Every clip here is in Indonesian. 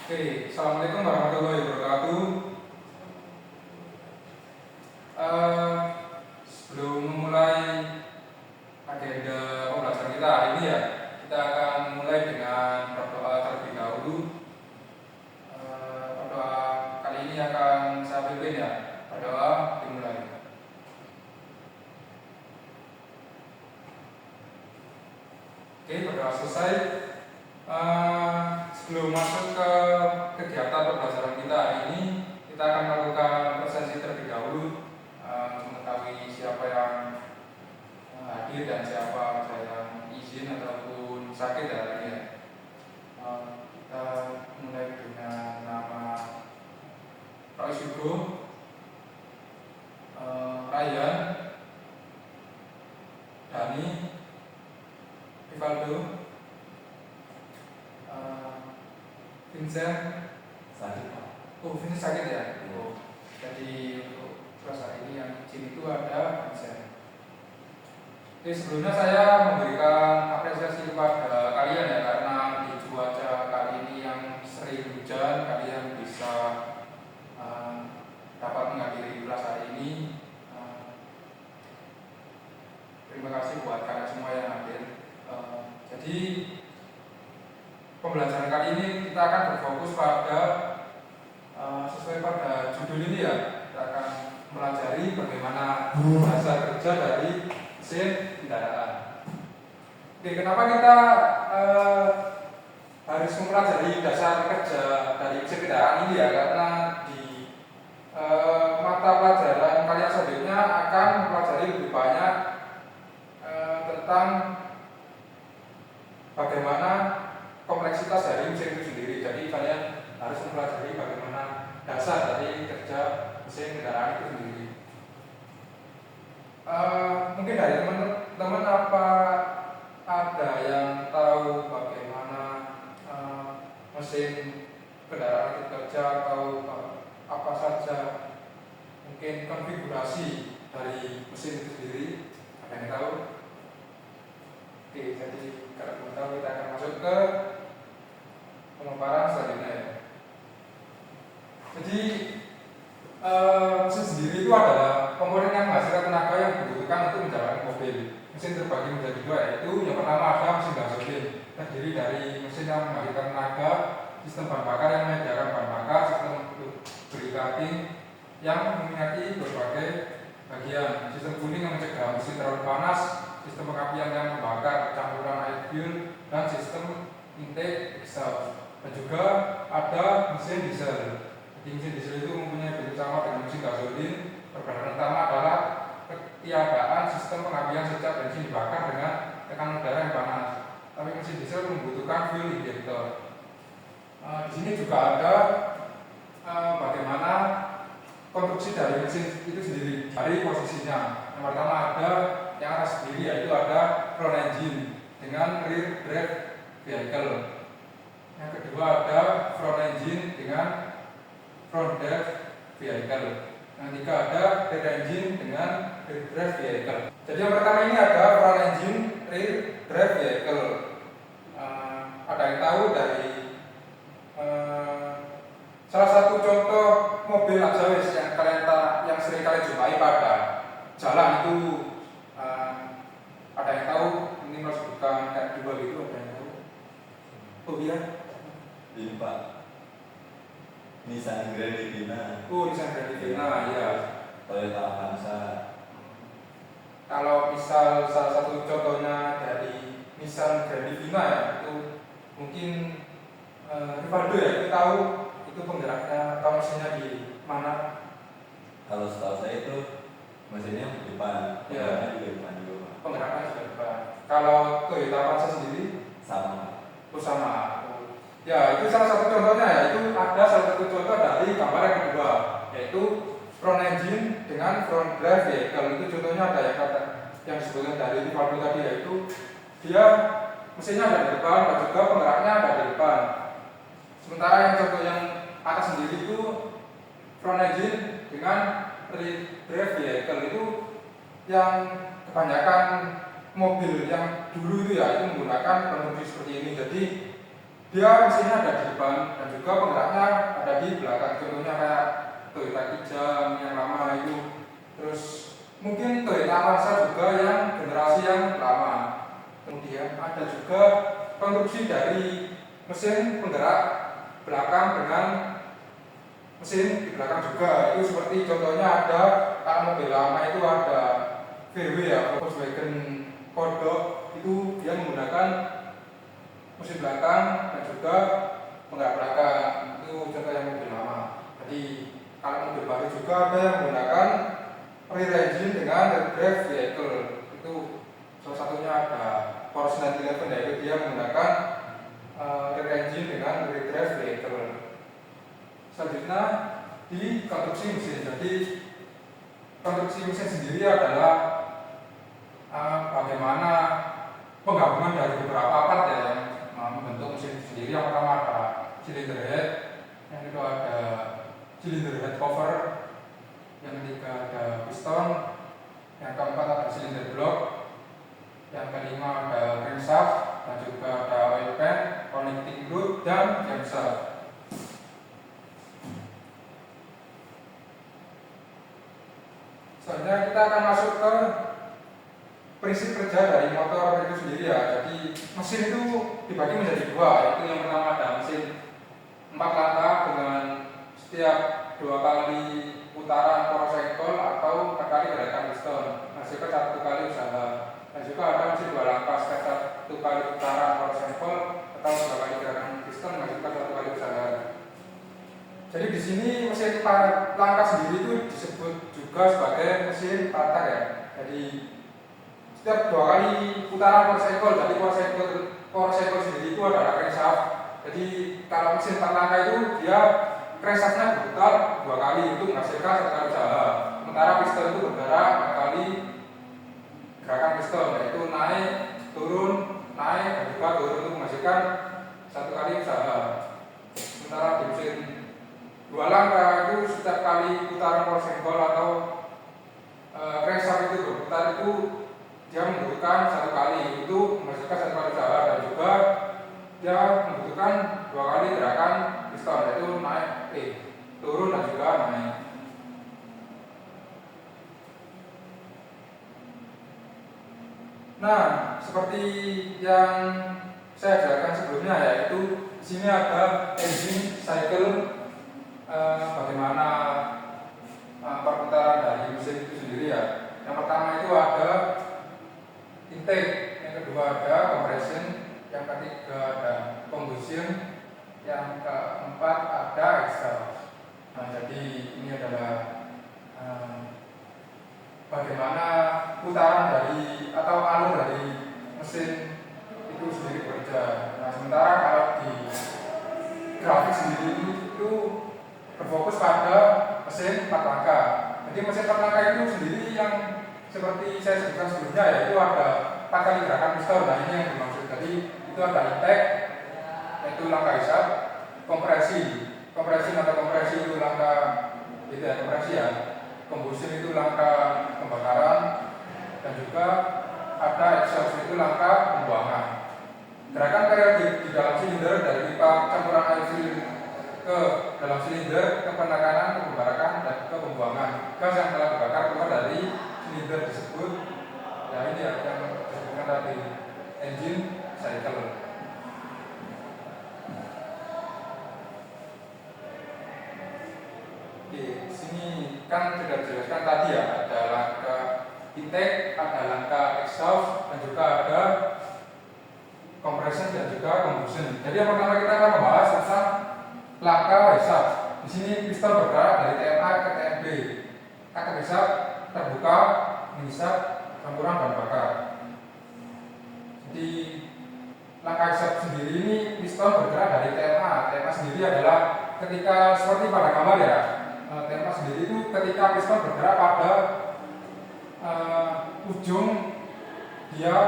Oke, Assalamualaikum warahmatullahi wabarakatuh. Eh, Sebelum memulai agenda pembelajaran kita hari ini ya, kita akan mulai dengan berdoa terlebih dahulu. Berdoa kali ini akan saya pimpin ya. Berdoa dimulai. Oke, berdoa selesai. Sebelum masuk ke kegiatan pembelajaran kita hari ini, kita akan melakukan presensi terlebih dahulu, mengetahui siapa yang hadir dan siapa saja yang izin ataupun sakit hari ini ya. Kita mulai dengan nama Roy Sugo, Ryan, Dani, Rivaldo, Vincent sakit Pak. Oh, Vincent sakit ya? Oh, jadi untuk kelas hari ini yang izin itu ada Vincent. Oke, sebelumnya saya memberikan apresiasi kepada kalian ya, karena di cuaca kali ini yang sering hujan, kalian bisa dapat menghadiri kelas hari ini. Terima kasih buat kalian semua yang hadir. Jadi pembelajaran kali ini kita akan berfokus pada sesuai pada judul ini ya, kita akan mempelajari bagaimana dasar kerja dari mesin kendaraan. Oke, kenapa kita harus mempelajari dasar kerja dari mesin kendaraan ini ya? Karena di mata pelajaran kalian selanjutnya akan mempelajari lebih banyak tentang bagaimana kompleksitas dari mesin itu sendiri. Jadi kalian harus mempelajari bagaimana dasar dari kerja mesin kendaraan itu sendiri. Mungkin dari teman-teman apa ada yang tahu bagaimana mesin kendaraan itu kerja, atau apa saja mungkin konfigurasi dari mesin itu sendiri? Ada yang tahu? Oke, jadi kalau belum tahu kita akan masuk ke pemaparan selanjutnya ya. Jadi mesin sendiri itu adalah komponen yang menghasilkan tenaga yang dibutuhkan untuk menjalankan mobil. Mesin terbagi menjadi dua, yaitu yang pertama ada mesin gasolin, terdiri dari mesin yang menghasilkan tenaga, sistem bahan bakar yang menyediakan bahan bakar, sistem lubricating yang memiliki berbagai bagian, sistem cooling yang mencegah mesin terlalu panas, sistem pengapian yang membakar campuran air fuel, dan sistem intake exhaust. Dan juga ada mesin diesel. Jadi mesin diesel itu mempunyai bentuk sama dengan mesin gasolin. Perbedaan utama adalah ketiadaan sistem pengapian sejak bensin dibakar dengan tekanan udara yang panas. Tapi mesin diesel membutuhkan fuel injector. Di sini juga ada bagaimana konstruksi dari mesin itu sendiri, dari posisinya. Yang pertama ada yang atas sendiri, yaitu ada front engine dengan rear drive vehicle. Yang kedua ada front engine dengan front drive vehicle. Yang ketiga ada rear engine dengan rear drive vehicle. Jadi yang pertama ini ada front engine rear drive vehicle. Ada yang tahu dari salah satu contoh mobil Aksawis yang sering kalian jumpai pada jalan itu, ada yang tahu ini disebutkan kayak dua gitu? Ada yang tahu? Oh iya? Ini Pak, Nissan Grandivina. Oh, Nissan Grandivina, ya. Toyota Avanza. Kalau misal salah satu contohnya dari Nissan Grandivina ya, itu mungkin Rivaldo ya, itu tahu itu penggeraknya atau mesinnya di mana? Kalau setahu saya itu mesinnya di depan, penggeraknya juga di depan juga Pak. Penggeraknya juga di depan. Kalau Toyota Avanza sendiri? Sama. Oh, sama. Ya, itu salah satu contohnya ya. Itu ada salah satu contoh dari gambar yang kedua, yaitu front engine dengan front drive vehicle. Itu contohnya ada yang disebutkan dari Rivaldo tadi, yaitu dia mesinnya ada di depan dan juga penggeraknya ada di depan. Sementara yang contoh yang atas sendiri itu front engine dengan rear drive vehicle. Itu yang kebanyakan mobil yang dulu itu ya, itu menggunakan konstruksi seperti ini. Jadi dia mesinnya ada di depan dan juga penggeraknya contohnya kayak Toyota Kijang yang lama itu, terus mungkin Toyota Avanza juga yang generasi yang lama. Kemudian ada juga konstruksi dari mesin penggerak belakang dengan mesin di belakang juga. Itu seperti contohnya ada kalau mobil lama itu ada VW ya, Volkswagen Kodok, itu dia menggunakan mesin belakang dan juga penggerak belakang. Itu contoh yang mobil lama. Jadi kalau mobil baru juga ada yang menggunakan rear engine dengan drive vehicle. Itu salah satunya ada Porsche 911, yaitu dia menggunakan rear engine dengan rear drive vehicle. Selanjutnya di konstruksi mesin. Jadi konstruksi mesin sendiri adalah bagaimana penggabungan dari beberapa part ya yang membentuk mesin sendiri. Yang pertama ada cylinder head, yang kedua ada cylinder head cover, yang ketiga ada piston, yang keempat ada cylinder block, yang kelima ada crankshaft, dan juga ada oil pan, connecting rod, dan camshaft. Selanjutnya kita akan masuk ke prinsip kerja dari motor itu sendiri ya. Jadi mesin itu dibagi menjadi dua, yaitu yang pertama ada mesin 4 langkah dengan setiap 2 kali putaran motorcycle atau 4 kali gerakan piston menghasilkan 1 kali usaha. Dan juga ada mesin 2 langkah setiap 1 kali putaran motorcycle atau 2 kali gerakan piston menghasilkan 1 kali usaha. Jadi di sini mesin 4 langkah sendiri itu disebut juga sebagai mesin tatak ya. Jadi setiap 2 kali putaran motorcycle, jadi motorcycle sendiri itu adalah crankshaft. Jadi kalau mesin 4 langkah itu dia crankshaftnya berputar 2 kali untuk menghasilkan 1 kali usaha. Sementara piston itu bergerak 4 kali gerakan piston, yaitu naik, turun, naik, dan juga turun untuk menghasilkan 1 kali usaha. Sementara di mesin 2 langkah itu setiap kali putaran motorcycle atau crankshaft itu berputar itu dia membutuhkan 1 kali untuk menghasilkan 1 kali usaha, dan juga dia membutuhkan 2 kali gerakan piston, yaitu naik, turun, dan juga naik. Nah, seperti yang saya jelaskan sebelumnya, yaitu di sini ada engine cycle, bagaimana perputaran dari mesin itu sendiri ya. Yang pertama itu ada intake, yang kedua ada compression, yang ketiga ada combustion, yang keempat ada exhaust. Nah, jadi ini adalah bagaimana putaran dari atau alur dari mesin itu sendiri bekerja. Nah, sementara kalau di grafik sendiri itu berfokus pada mesin 4 langkah. Jadi mesin 4 langkah itu sendiri yang seperti saya sebutkan sebelumnya, yaitu ada 4 kali gerakan piston. Nah, ini yang dimaksud. Jadi itu ada intake, yaitu langkah hisap, kompresi atau kompresi itu langkah itu ya, kompresi ya. Combustion itu langkah pembakaran, dan juga ada exhaust itu langkah pembuangan. Gerakan periodik di dalam silinder dari pipa campuran air ke dalam silinder, ke penekanan, ke pembakaran, dan ke pembuangan gas yang telah dibakar keluar dari silinder disebut ya, ini ya, yang disebutkan tadi engine cycle. Oke, sini kan sudah dijelaskan tadi ya, ada langkah intake, ada langkah exhaust, dan juga ada compression dan juga combustion. Jadi yang pertama kita akan membahas tentang langkah hisap. Di sini piston bergerak dari TMA ke TMB. Kaki hisap terbuka menghisap campuran bahan bakar. Jadi langkah hisap sendiri ini piston bergerak dari TMA. TMA sendiri adalah ketika seperti pada gambar ya. TMA sendiri itu ketika piston bergerak pada ujung dia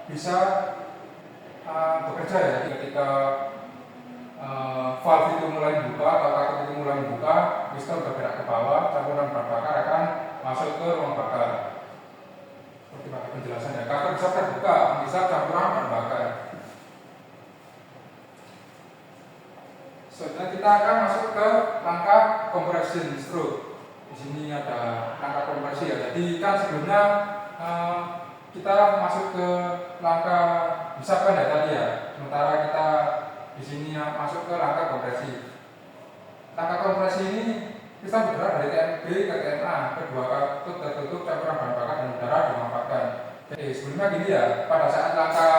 bisa bekerja ya. Jadi ketika valve itu mulai dibuka atau katup itu mulai dibuka, piston bergerak ke bawah, campuran bahan bakar akan masuk ke ruang bakar. Seperti pada penjelasannya, katup bisa terbuka, menghisap campuran bahan bakar. Selanjutnya kita akan masuk ke langkah compression stroke. Di sini ada langkah kompresi ya. Jadi kan sebelumnya kita masuk ke langkah hisapkan ya tadi ya. Sementara kita di sini masuk ke langkah kompresi. Langkah kompresi ini kita bergerak dari TMB ke TMA, kedua kartu tertutup, campuran bahan bakar dan udara dimanfaatkan. Jadi sebelumnya gini ya, pada saat langkah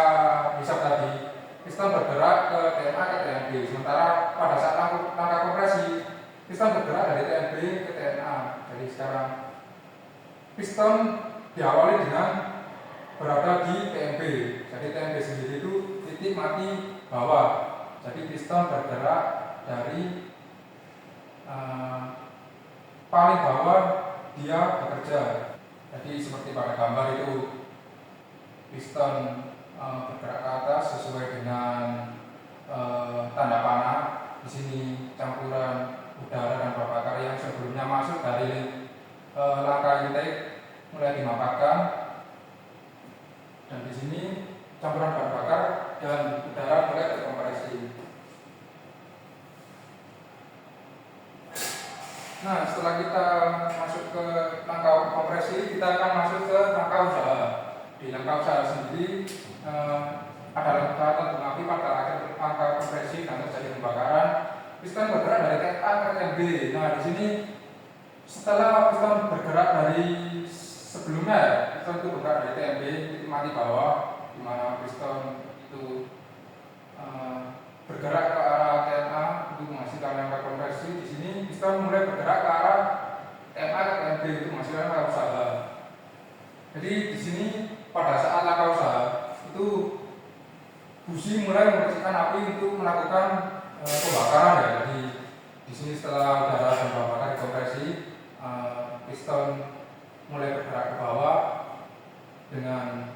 hisap tadi piston bergerak ke TMA ke TMB, sementara pada saat langkah kompresi piston bergerak dari TMB ke TMA. Jadi sekarang piston diawali dengan berada di TMB. Jadi TMB sendiri itu titik mati bawah. Jadi piston bergerak dari paling bawah dia bekerja. Jadi seperti pada gambar itu piston bergerak ke atas sesuai dengan tanda panah. Di sini campuran udara dan bahan bakar yang sebelumnya masuk dari langkah intake mulai dimanfaatkan, dan di sini campuran bahan bakar dan udara mulai terkompresi. Nah, setelah kita masuk ke langkah kompresi, kita akan masuk ke langkah usaha. Di langkah usaha sendiri ada langkah tentu api pada akhir langkah kompresi dan terjadi pembakaran. Piston bergerak dari TMA ke TMB. Nah, di sini setelah piston bergerak dari sebelumnya, piston itu bergerak dari TMB titik mati bawah, di mana piston itu bergerak ke arah TMA untuk menghasilkan langkah kompresi. Di sini piston mulai bergerak ke arah TMA ke TMB untuk menghasilkan langkah usaha. Jadi di sini pada saat langkah usaha itu busi mulai memercikan api untuk melakukan pembakaran ya. Jadi di sini setelah udara dan bahan bakar dikompresi, piston mulai bergerak ke bawah dengan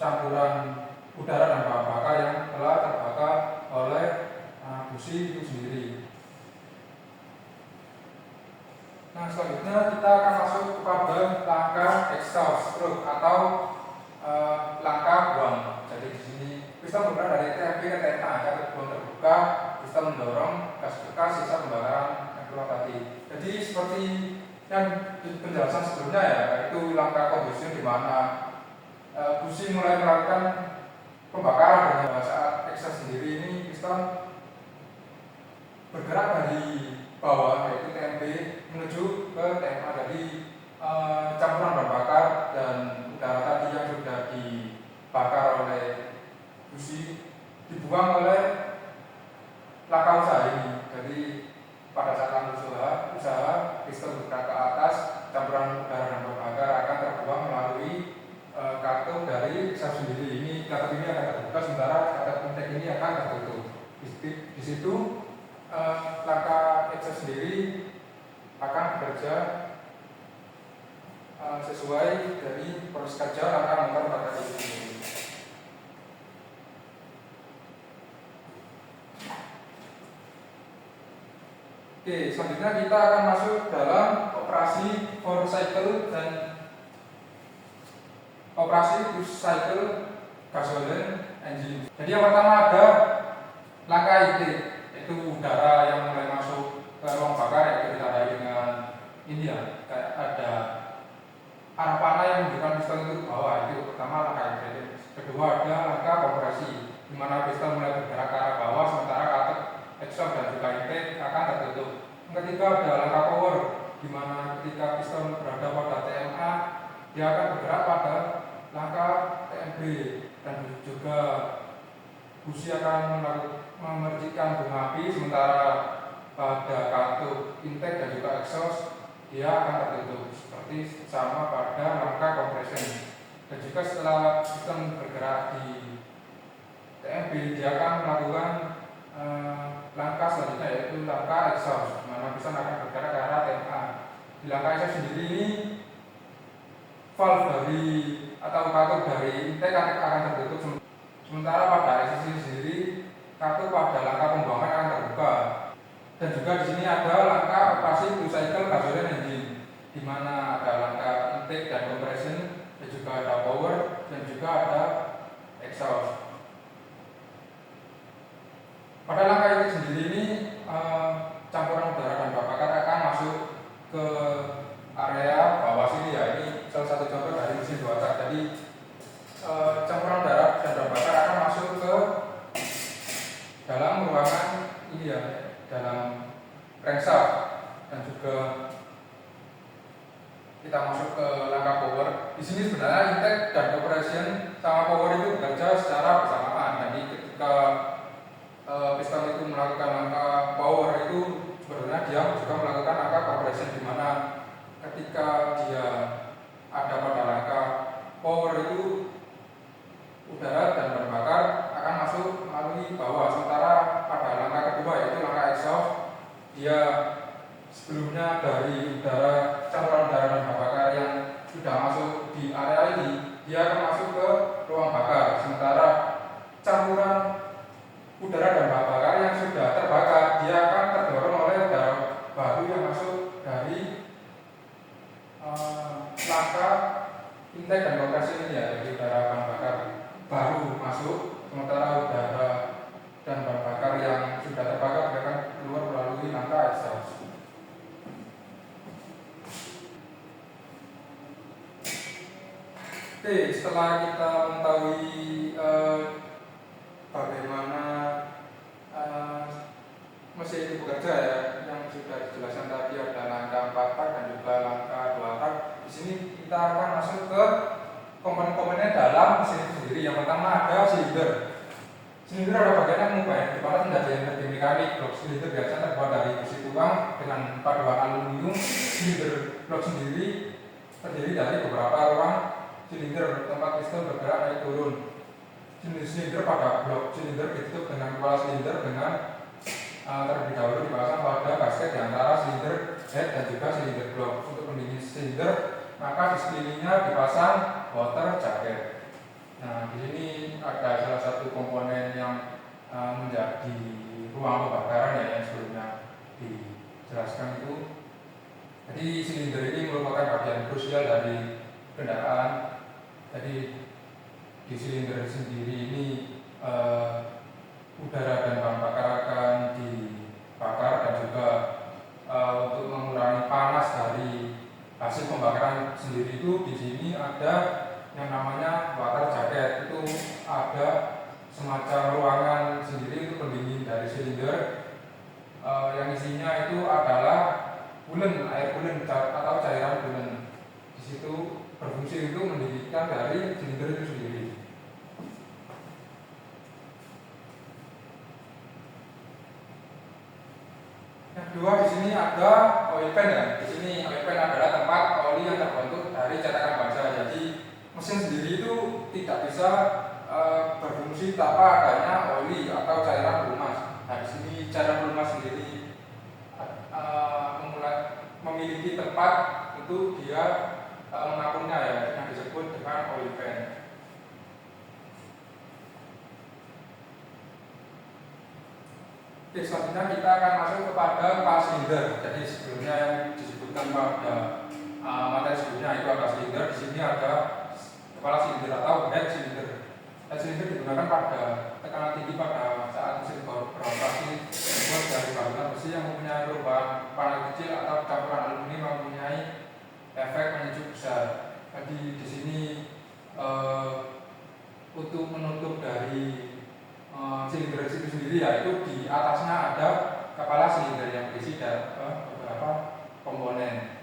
campuran udara dan bahan bakar yang telah terbakar oleh busi itu sendiri. Nah, selanjutnya kita akan masuk kepada langkah exhaust stroke atau langkah buang. Jadi di sini piston bergerak dari TMB ke TMA, kartu buang terbuka, piston mendorong gas bekas sisa pembakaran yang keluar tadi. Jadi seperti yang penjelasan sebelumnya ya, itu langkah combustion di mana busi mulai melakukan pembakaran. Dengan saat exhaust sendiri ini piston bergerak dari bawah yaitu TMB menuju ke TMA. Jadi campuran bahan bakar dan udara tadi yang sudah dibakar oleh busi dibuang oleh langkah usaha ini. Jadi pada saat langkah usaha piston bergerak ke atas, campuran udara dan bahan bakar akan terbuang melalui katup dari exhaust sendiri. Ini katup ini akan terbuka, sementara katup intake ini akan tertutup. Di situ langkah exhaust sendiri akan bekerja sesuai dari proses kerja langkah motor pada itu sendiri. Oke, selanjutnya kita akan masuk dalam operasi 4 cycle dan operasi 2 cycle gasoline engine. Jadi yang pertama ada langkah intake, itu udara yang mulai masuk ke ruang bakar, yaitu ditandai dengan ini ya, kayak ada arah panah yang menunjukkan piston itu ke bawah. Itu pertama langkah intake. Kedua ada langkah kompresi, di mana piston mulai bergerak ke arah bawah, sementara katup exhaust dan juga intake akan tertutup. Yang ketiga ada langkah power, di mana ketika piston berada pada TMA, dia akan bergerak pada langkah TMB, dan juga busi akan memercikan bunga api, sementara pada katup intake dan juga exhaust dia akan tertutup seperti sama pada langkah compression. Dan juga setelah piston bergerak di TMB, dia akan melakukan langkah selanjutnya yaitu langkah exhaust, di mana piston akan bergerak ke arah TMA. Di langkah exhaust sendiri ini valve dari atau katup dari intake akan tertutup, sementara pada exhaust sendiri katup pada langkah pembuangan akan terbuka. Dan juga di sini ada langkah operasi 2 cycle gasoline engine, di mana ada langkah intake dan compression, dan juga ada power, dan juga ada exhaust. Pada langkah intake sendiri ini dalam ruangan ini ya, dalam crankshaft, dan juga kita masuk ke langkah power. Di sini sebenarnya intake dan operation sama power itu bekerja secara bersamaan. Jadi ketika piston itu melakukan langkah power itu sebenarnya dia juga melakukan langkah compression, di mana ketika dia ada pada langkah power itu udara dan bahan bakar akan masuk melalui bawah, sementara pada langkah kedua yaitu langkah exhaust, dia sebelumnya dari udara, campuran udara dan bahan bakar yang sudah masuk di area ini, dia akan masuk ke ruang bakar, sementara campuran udara dan bahan bakar yang sudah terbakar dia akan terdorong oleh udara baru yang masuk dari langkah intake dan kompresi ini ya. Jadi udara bahan bakar baru masuk, sementara udara dan bahan bakar yang sudah terbakar akan keluar melalui langkah exhaust. Oke, setelah kita mengetahui bagaimana mesin itu bekerja ya, yang sudah dijelaskan tadi ada langkah 4 tak dan juga langkah 2 tak. Di sini kita akan masuk ke komponen-komponennya dalam mesin itu sendiri. Yang pertama ada silinder. Silinder adalah bagian yang mengubah di mana tidak energi mekanik. Blok silinder biasanya terbuat dari besi tulang dengan paduan aluminium. Silinder blok sendiri terdiri dari beberapa ruang silinder tempat piston bergerak naik turun. Silinder pada blok silinder ditutup dengan kepala silinder dengan terlebih dahulu dipasang pada gasket di antara silinder head dan juga silinder blok. Untuk pendingin silinder, maka di sekelilingnya dipasang water jacket. Nah, di sini ada salah satu komponen yang menjadi ruang pembakaran ya, yang sebelumnya dijelaskan itu. Jadi silinder ini merupakan bagian krusial dari kendaraan. Jadi di silinder sendiri ini udara dan bahan bakar akan dibakar, dan juga untuk mengurangi panas dari hasil pembakaran sendiri itu di sini ada yang namanya water jacket. Itu ada semacam ruangan sendiri untuk pendingin dari silinder yang isinya itu adalah bulen, air bulen atau cairan bulen. Di situ berfungsi untuk mendinginkan dari silinder itu sendiri. Yang kedua, di sini ada oil pan ya. Di sini oil pan adalah tempat oli yang terbentuk dari cetakan baja. Jadi mesin sendiri itu tidak bisa berfungsi tanpa adanya oli atau cairan pelumas. Nah, di sini cairan pelumas sendiri memiliki tempat untuk dia menampungnya ya, yang disebut dengan oil pan. Oke, selanjutnya kita akan masuk kepada kepala silinder. Jadi sebelumnya yang disebutkan pada materi sebelumnya itu ada silinder. Di sini ada kepala silinder atau head silinder. Head silinder digunakan pada tekanan tinggi pada saat mesin beroperasi, terbuat dari balutan besi yang mempunyai perubahan panel kecil atau campuran aluminium yang mempunyai efek menyejuk besar. Jadi di sini untuk menutup dari silinder itu sendiri, yaitu di atasnya ada kepala silinder yang berisi dari beberapa komponen.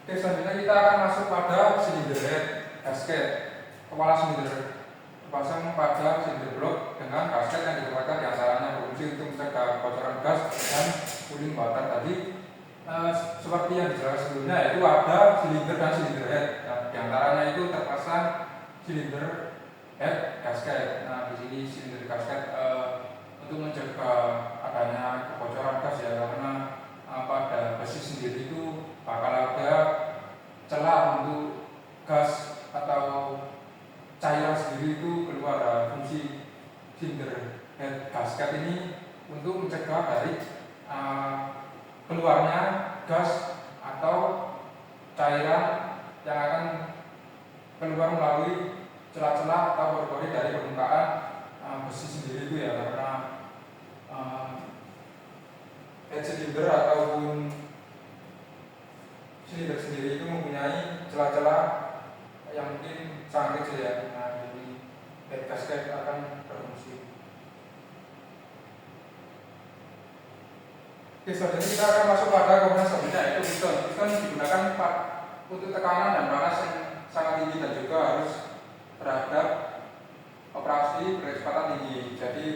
Oke, selanjutnya kita akan masuk pada silinder head gasket. Kepala silinder terpasang pada silinder blok dengan gasket yang ditempatkan di antaranya berfungsi untuk mencegah kebocoran gas dan cooling water tadi. Seperti yang dijelaskan sebelumnya, yaitu ada silinder dan silinder head. Nah, di antaranya itu terpasang silinder head gasket. Nah, di sini silinder gasket untuk mencegah adanya kebocoran gas ya, karena pada besi sendiri itu bakal ada celah untuk gas atau cairan sendiri itu keluar. Fungsi silinder head gasket ini untuk mencegah dari keluarnya gas atau cairan yang akan keluar melalui celah-celah atau pori-pori dari permukaan besi sendiri itu ya, karena head silinder ataupun silinder sendiri itu mempunyai celah-celah yang mungkin sangat kecil ya. Nah, ini head gasket akan berfungsi. Oke, selanjutnya kita akan masuk pada komponen selanjutnya, yaitu piston. Piston digunakan untuk tekanan dan panas yang sangat tinggi dan juga harus terhadap operasi berkecepatan tinggi. Jadi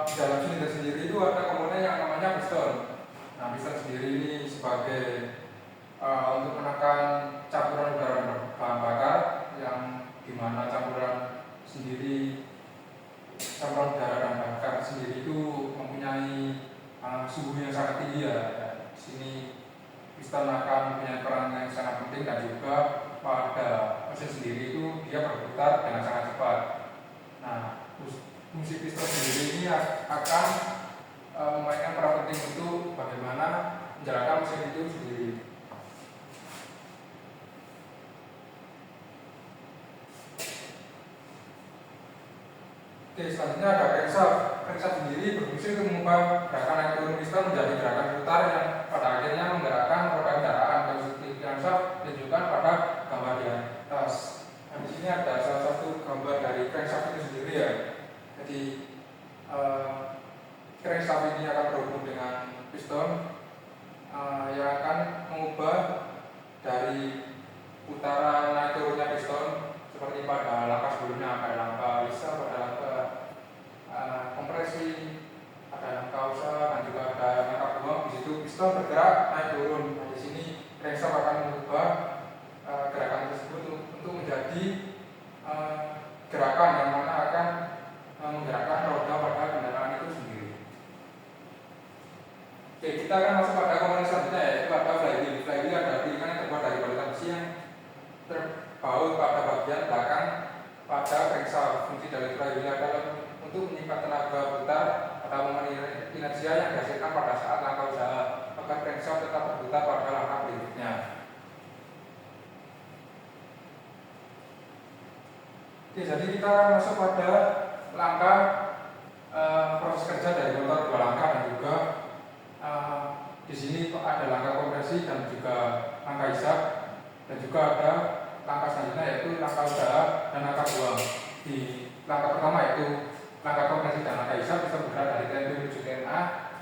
di dalam silinder sendiri itu ada komponen yang namanya piston. Nah, piston sendiri ini sebagai untuk menekan campuran udara dan bahan bakar, yang dimana campuran udara dan bahan bakar sendiri itu mempunyai suhu yang sangat tinggi ya. Di sini piston akan mempunyai peran yang sangat penting, dan juga pada mesin sendiri itu dia berputar dengan sangat cepat. Nah, fungsi piston sendiri ini akan memainkan peran penting untuk bagaimana menjalankan mesin itu sendiri. Oke, selanjutnya ada crankshaft. Crankshaft sendiri berfungsi untuk mengubah gerakan naik turun piston menjadi gerakan putar yang pada akhirnya menggerakkan roda kendaraan. Dan seperti crankshaft ditunjukkan pada gambar di atas. Nah, di sini ada salah satu gambar dari crankshaft itu sendiri ya. Jadi crankshaft ini akan berhubung dengan piston yang akan mengubah dari putaran naik turunnya piston seperti pada langkah sebelumnya, pada langkah bisa, pada langkah kompresi, ada langkah usaha, dan juga ada langkah buang. Di situ piston bergerak naik turun. Nah, di sini crankshaft akan mengubah gerakan tersebut untuk menjadi gerakan yang mana akan menggerakkan roda pada kendaraan itu sendiri. Oke, kita akan masuk pada komponen selanjutnya, yaitu ada flywheel. Flywheel adalah piringan yang terbuat dari balikan besi yang terbaut pada bagian belakang pada crankshaft. Fungsi dari flywheel adalah untuk menyimpan tenaga putar atau memenuhi inersia yang dihasilkan pada saat langkah usaha agar crankshaft tetap berputar pada langkah berikutnya. Oke, jadi kita masuk pada langkah proses kerja dari motor dua langkah, dan juga di sini ada langkah kompresi dan juga langkah isap, dan juga ada langkah selanjutnya yaitu langkah usaha dan langkah buang. Di langkah pertama yaitu langkah kompresi dan langkah isap bisa bergerak dari TNP menuju TNA.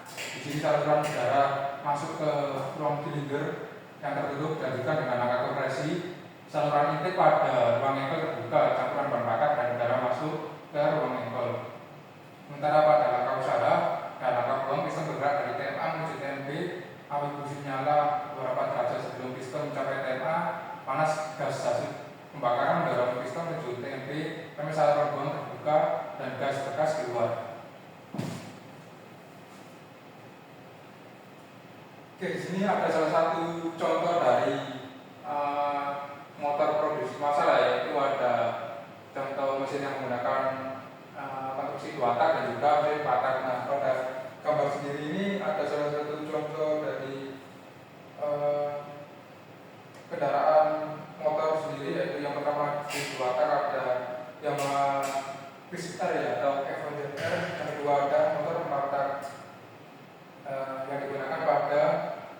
Di sini saluran udara masuk ke ruang silinder yang tertutup, dan juga dengan langkah kompresi saluran intake pada ruang engkel terbuka, campuran bahan bakar dan udara masuk ke ruang engkel. Sementara pada langkah usaha dan langkah buang, piston bergerak dari TMA menuju TMB. Api busi menyala beberapa derajat sebelum piston mencapai TMA. Panas gas hasil pembakaran mendorong piston menuju TMB sampai saluran buang terbuka dan gas bekas keluar. Oke, di sini ada salah satu contoh dari motor produksi massal, yaitu ada contoh mesin yang menggunakan konstruksi dua tak dan juga mesin 4 tak. Nah, pada gambar sendiri ini ada salah satu contoh dari kendaraan motor sendiri, yaitu yang pertama di dua tak ada Yamaha Viz R ya, atau F1ZR. Yang kedua ada motor 4 tak yang digunakan pada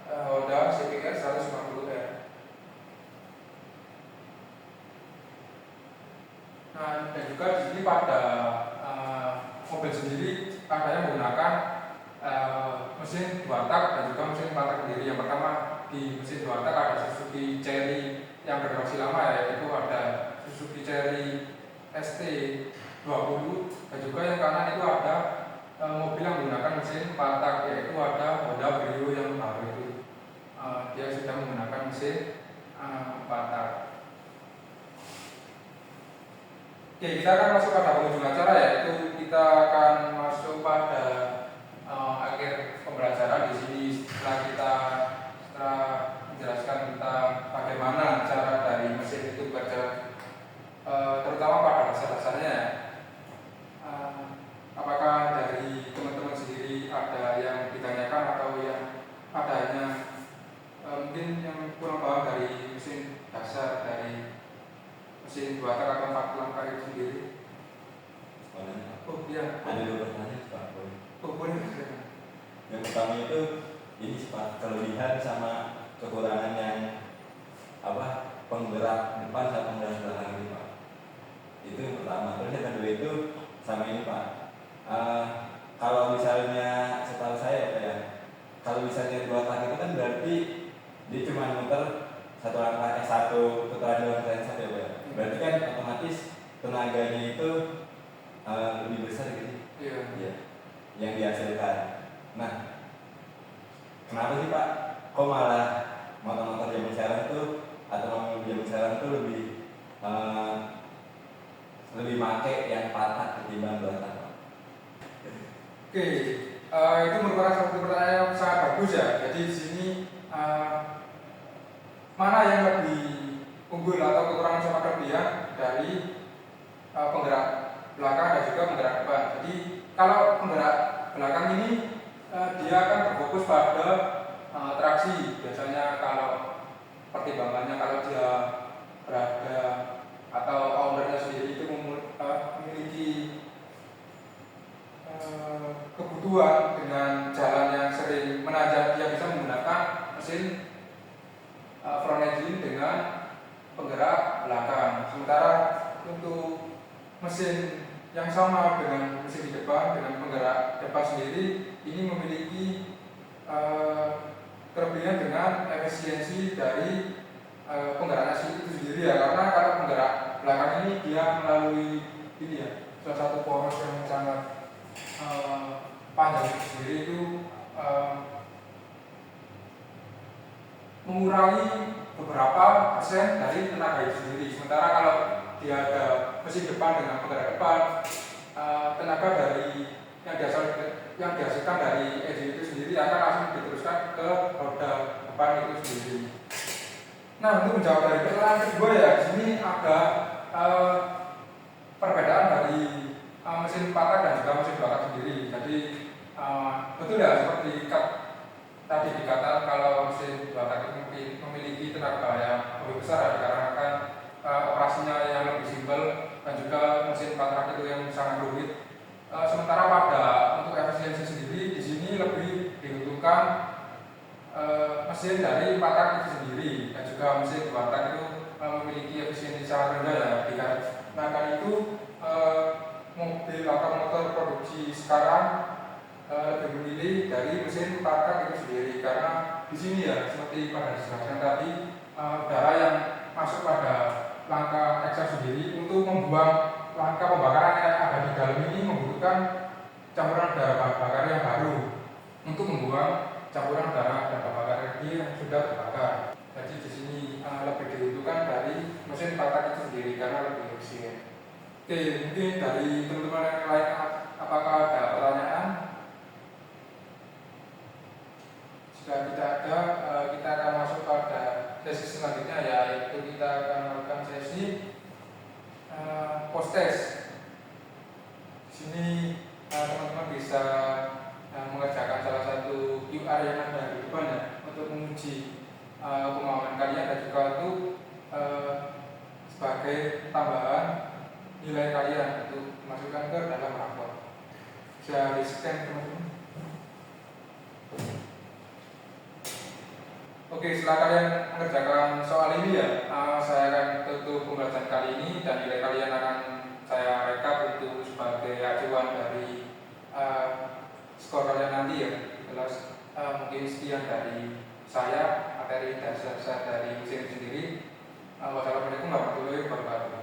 Honda CBR 150R. Nah, dan juga di sini pada mobil sendiri ada yang menggunakan mesin 2 tak dan juga mesin 4 tak sendiri. Yang pertama di mesin 2 tak ada Suzuki Cherry yang generasi lama, yaitu ada Suzuki Cherry ST20, dan juga yang kanan itu ada mobil yang menggunakan mesin 4 tak, yaitu ada Honda Brio yang baru itu. Dia sudah menggunakan mesin 4 tak. Oke, kita akan masuk pada penghujung acara, yaitu kita akan masuk pada akhir pembelajaran. Di sini setelah menjelaskan tentang bagaimana cara dari mesin itu bekerja, terutama pada dasar-dasarnya. Apakah dari teman-teman sendiri ada yang ditanyakan atau yang adanya mungkin yang kurang paham dari mesin dasar dari mesin 2 tak atau 4 langkah itu sendiri? Oh iya, ada 2 pertanyaan Pak. Oh boleh. Yang pertama itu ini Pak, kelebihan sama kekurangan yang apa penggerak depan sama penggerak belakang ini Pak. Itu yang pertama. Terus yang kedua itu sama ini Pak. Kalau misalnya setahu saya apa ya, kalau misalnya 2 tak itu kan berarti dia cuma muter satu langkah satu putaran dalam putaran satu ya Pak. Berarti kan otomatis tenaganya itu lebih besar gitu. Iya. Ya, yang dihasilkan. Nah, kenapa sih Pak? Kok malah motor-motor zaman sekarang tuh atau mobil zaman sekarang tuh lebih make yang patah ketimbang 2 tak? Oke, itu merupakan satu pertanyaan yang sangat bagus ya. Jadi di sini mana yang lebih unggul atau kekurangan sama kelebihan dari penggerak belakang dan juga penggerak depan. Jadi kalau penggerak belakang ini dia akan berfokus pada traksi. Biasanya kalau pertimbangannya kalau dia berada atau ownernya sendiri itu memiliki kebutuhan dengan jalan yang sering menanjak, dia bisa menggunakan mesin front engine dengan penggerak belakang. Sementara untuk mesin yang sama dengan mesin di depan dengan penggerak depan sendiri ini memiliki kelebihan dengan efisiensi dari penggerak itu sendiri ya, karena kalau penggerak belakang ini dia melalui ini ya, salah satu poros yang sangat panjang itu sendiri itu mengurangi beberapa persen dari tenaga itu sendiri. Sementara kalau dia ada mesin depan dengan penggerak depan, tenaga dari yang dihasilkan dari engine itu sendiri akan langsung diteruskan ke roda depan itu sendiri. Nah, untuk menjawab dari pertanyaan kedua ya, di sini ada perbedaan dari mesin 4 tak dan juga mesin 2 tak sendiri. Jadi betul ya, seperti tadi dikatakan kalau mesin 2 tak itu memiliki tenaga yang lebih besar dikarenakan operasinya yang lebih simpel dan juga mesin 4 tak itu yang sangat rumit. Sementara pada untuk efisiensi sendiri di sini lebih dibutuhkan mesin dari 4 tak itu sendiri dan juga mesin 2 tak itu memiliki efisiensi sangat rendah ya. Dikarenakan itu mobil atau motor produksi sekarang lebih memilih dari mesin 4 tak itu sendiri karena di sini ya seperti pada dijelaskan tadi udara yang masuk pada rangka exhaust sendiri untuk membuang rangka pembakaran yang ada di dalam ini membutuhkan campuran udara bakar yang baru untuk membuang campuran udara bakar yang sudah terbakar. Jadi di sini lebih dibutuhkan dari mesin 4 tak itu sendiri karena lebih efisien. Oke, mungkin dari teman-teman yang lain apakah ada pertanyaan? Jika tidak ada, kita akan masuk pada sesi selanjutnya yaitu kita akan melakukan sesi post test. Di sini teman-teman bisa mengerjakan salah satu QR yang ada di depan ya untuk menguji pemahaman kalian dan juga untuk sebagai tambahan nilai kalian untuk masukkan ke dalam rapor. Bisa di scan teman-teman. Oke, setelah kalian mengerjakan soal ini ya, saya akan tutup pembelajaran kali ini dan nilai kalian akan saya rekap untuk sebagai acuan dari skor kalian nanti ya. Jelas mungkin sekian dari saya, materi dasar dari mesin sendiri. Wassalamualaikum warahmatullahi wabarakatuh.